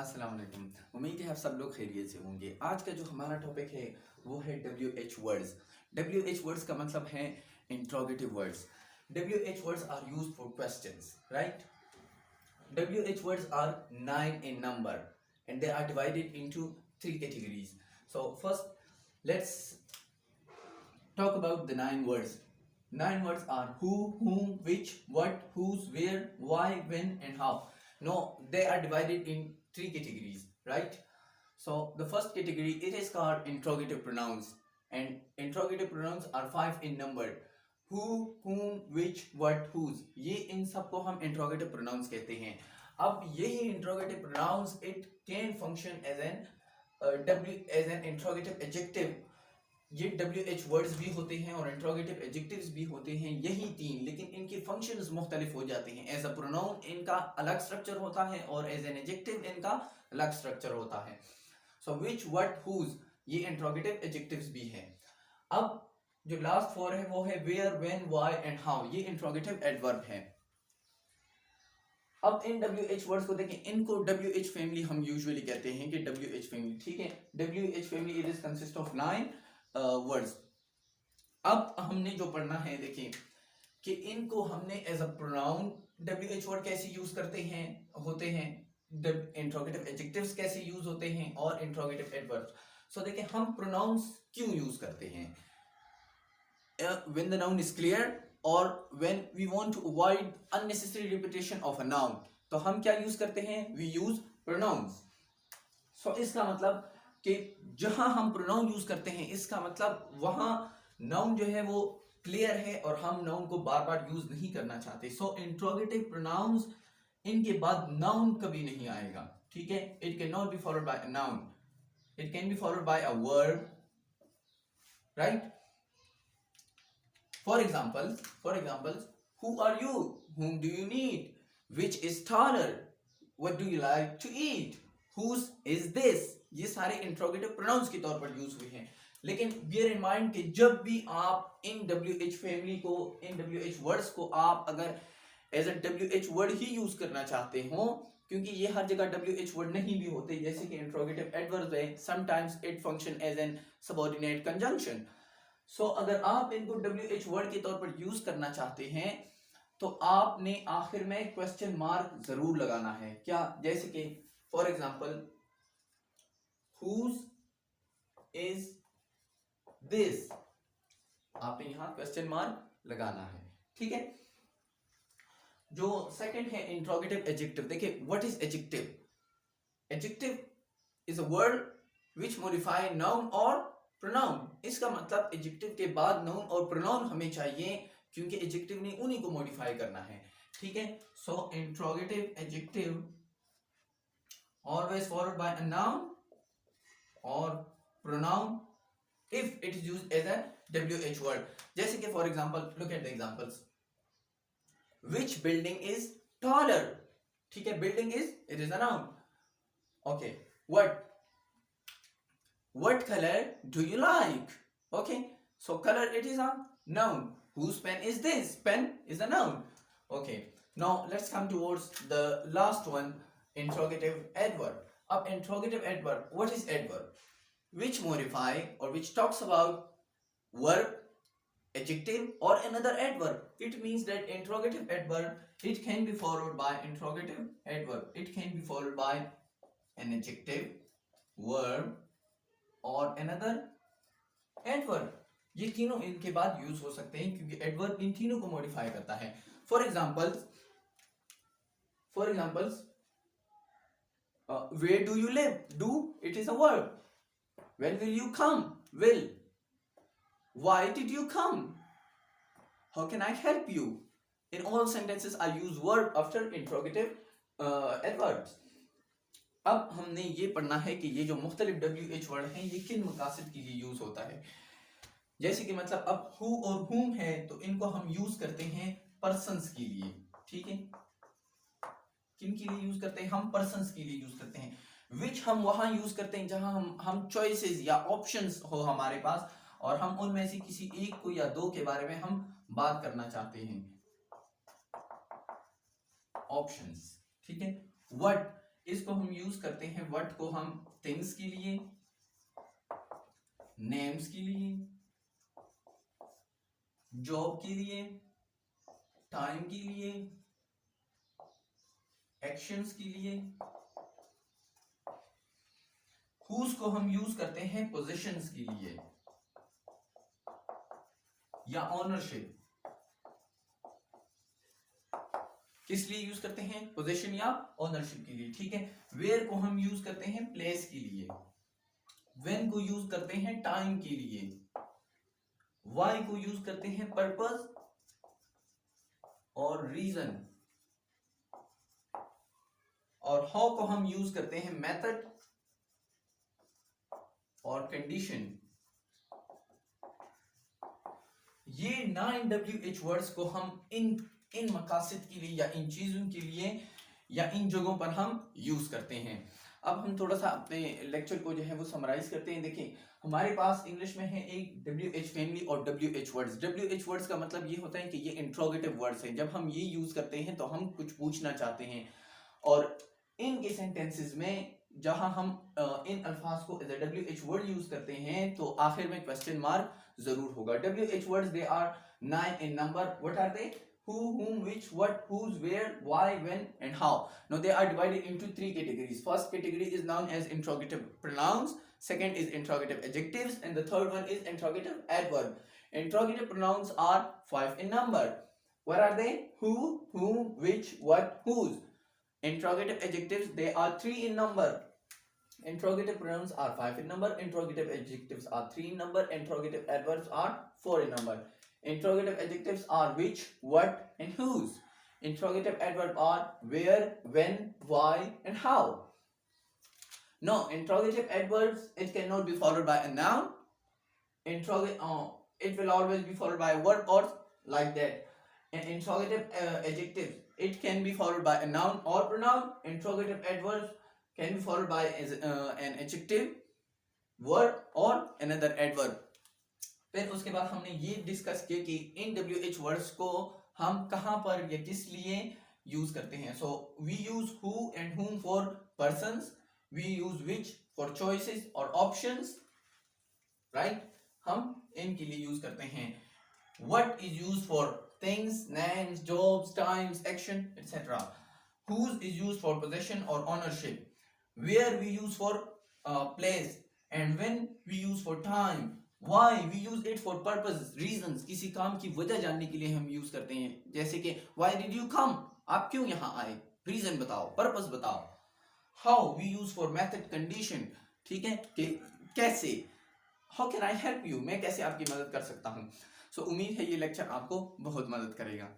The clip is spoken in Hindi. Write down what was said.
अस्सलाम वालेकुम। उम्मीद है आप सब लोग खैरियत से होंगे। आज का जो हमारा टॉपिक है वो है WH वर्ड्स। WH वर्ड्स का मतलब है interrogative words. WH words are used for questions, right? WH words are 9 in number and they are divided into 3 categories. So first, let's talk about the 9 words. 9 words are who, whom, which, what, whose, where, why, when, and how. No, they are divided in 3 categories, right? So the first category, it is called interrogative pronouns, and interrogative pronouns are 5 in number. Who, whom, which, what, whose, ये इन सबको हम interrogative pronouns कहते हैं. अब यही interrogative pronouns, it can function as an interrogative adjective. ये WH वर्ड्स भी होते हैं और इंट्रोगेटिव एडजेक्टिव्स भी होते हैं, यही 3, लेकिन इनके फंक्शंस मुख्तलिफ हो जाते हैं. एज अ प्रोनाउन इनका अलग स्ट्रक्चर होता है और एज एन एडजेक्टिव इनका अलग स्ट्रक्चर होता है. सो विच, व्हाट, हुज, ये इंट्रोगेटिव एडजेक्टिव्स भी हैं. अब जो लास्ट 4 है वो है where, when, why and how. ये इंट्रोगेटिव एडवर्ब है. अब इन WH वर्ड्स को देखें. इनको WH फैमिली हम यूजुअली कहते हैं कि WH फैमिली, ठीक है. WH family it is consist of 9 words. अब हमने जो पढ़ना है, देखिए कि इनको हमने as a pronoun WH word कैसे यूज करते हैं, होते हैं, इंट्रोगेटिव एडजेक्टिव्स कैसे यूज होते हैं और इंट्रोगेटिव एडवर्ब्स. सो देखिए हम प्रोनाउंस क्यों यूज करते हैं. When the noun is clear और when we want to avoid unnecessary repetition of a noun, तो हम क्या यूज करते हैं, वी यूज प्रोनाउंस. सो इसका मतलब कि जहां हम प्रोनाउन यूज करते हैं, इसका मतलब वहां नाउन जो है वो क्लियर है और हम नाउन को बार बार यूज नहीं करना चाहते. सो इंट्रोगेटिव प्रोनाउंस, इनके बाद नाउन कभी नहीं आएगा, ठीक है. It can not be followed by a noun, it can be followed by a verb, right. For example, who are you? Whom do you need? Which is taller? What do you like to eat? Whose is this? ये सारे इंट्रोगेटिव प्रोनाउंस के तौर पर यूज हुए हैं. लेकिन बियर इन माइंड कि जब भी आप इन WH फैमिली को, इन WH वर्ड्स को आप अगर एज अ WH वर्ड ही यूज करना चाहते हो, क्योंकि ये हर जगह WH वर्ड नहीं भी होते, जैसे कि इंट्रोगेटिव एडवर्ब है, sometimes it function as an subordinate conjunction. So अगर आप इनको WH वर्ड के तौर पर यूज करना चाहते हैं तो आपने आखिर में क्वेश्चन मार्क जरूर लगाना है. क्या, जैसे कि for example whose is this, आपने यहां क्वेश्चन मार्क लगाना है, ठीक है. जो सेकंड है इंट्रोगेटिव एडजेक्टिव. देखिए what is adjective. Adjective is a word which modify noun और प्रोनाउन. इसका मतलब एडजेक्टिव के बाद नाउन और प्रोनाउन हमें चाहिए, क्योंकि एडजेक्टिव ने उन्हीं को मॉडिफाई करना है, ठीक है. So interrogative adjective always followed by a noun और pronoun if it is used as a WH word. जैसे कि for example, look at the examples. Which building is taller? ठीक है, building is, it is a noun. Okay, what color do you like? Okay, so color, it is a noun. Whose pen is this? Pen is a noun. Okay, now let's come towards the last one, interrogative adverb. Ab interrogative adverb, what is adverb? Which modify or which talks about verb, adjective or another adverb. It means that interrogative adverb, it can be followed by interrogative adverb, it can be followed by an adjective, verb or another adverb. ये तीनों इनके बाद यूज हो सकते हैं, क्योंकि एडवर्ब इन तीनों को मॉडिफाई करता है. For examples, where do you live? Do, it is a verb. When will you come? Will. Why did you come? How can I help you? In all sentences I use verb after interrogative adverbs. अब हमने ये पढ़ना है कि ये जो मुख्तलिफ WH वर्ड हैं ये किन मकासद के लिए यूज होता है. जैसे कि मतलब अब who और whom है तो इनको हम यूज करते हैं पर्सन्स के लिए, ठीक है. किन के लिए यूज करते हैं, हम पर्सन्स के लिए यूज करते हैं. विच हम वहां यूज करते हैं जहां हम चॉइसेस या ऑप्शंस हो हमारे पास और हम उनमें से किसी एक को या दो के बारे में हम बात करना चाहते हैं, ऑप्शंस, ठीक है. व्हाट, इसको हम यूज करते हैं व्हाट को हम थिंग्स के लिए, नेम्स के लिए, जॉब के लिए, टाइम के लिए, एक्शंस के लिए। whose को हम यूज करते हैं पोजीशंस के लिए या ऑनरशिप। किस लिए यूज करते हैं? पोजीशन या ऑनरशिप के लिए, ठीक है। वेयर को हम यूज करते हैं प्लेस के लिए, व्हेन को यूज करते हैं टाइम के लिए, वाई को यूज करते हैं पर्पस और रीजन, और हाउ को हम यूज करते हैं मेथड और कंडीशन। ये 9 WH वर्ड्स को हम इन मकासद के लिए या इन चीजों के लिए या इन जगहों पर हम यूज करते हैं। अब हम थोड़ा सा अपने लेक्चर को जो है वो समराइज करते हैं। देखिए हमारे पास इंग्लिश में है एक WH फैमिली और WH वर्ड्स। WH वर्ड्स का मतलब ये होता है कि ये इंट्रोगेटिव वर्ड्स हैं। जब हम ये यूज करते हैं तो हम कुछ पूछना चाहते हैं, और इनके सेंटेंसेस में जहां हम इन अल्फाज को as a WH word use करते हैं तो आखिर में क्वेश्चन मार्क जरूर होगा। WH words they are 9 in number. What are they? Who, whom, which, what, whose, where, why, when, and how. Now they are divided into 3 categories. First category is known as interrogative pronouns. Second is interrogative adjectives, and the third one is interrogative adverb. Interrogative pronouns are 5 in number. What are they? Who, whom, which, what, whose. Interrogative adjectives they are 3 in number. Interrogative pronouns are 5 in number. Interrogative adjectives are 3 in number. Interrogative adverbs are 4 in number. Interrogative adjectives are which, what, and whose. Interrogative adverb are where, when, why, and how. No, interrogative adverbs, it cannot be followed by a noun. It will always be followed by a verb or like that. And interrogative adjectives, it can be followed by a noun or pronoun. Interrogative adverbs can be followed by an adjective, word or another adverb. फिर उसके बाद हमने ये डिस्कस किया कि इन WH वर्ड्स को हम कहां पर या किस लिए यूज करते हैं। So we use who and whom for persons, we use which for choices और ऑप्शंस, राइट। हम इनके लिए यूज करते हैं। What is used for things, names, jobs, times, action, etc. Whose is used for possession or ownership. Where we use for place, and when we use for time. Why we use it for purpose, reasons. किसी काम की वजह जानने के लिए हम यूज करते हैं, जैसे कि why did you come, आप क्यों यहाँ आए, रीजन बताओ, पर्पस बताओ। How we use for method, condition, ठीक है, कि कैसे, how can I help you, मैं कैसे आपकी मदद कर सकता हूँ। सो उम्मीद है ये लेक्चर आपको बहुत मदद करेगा।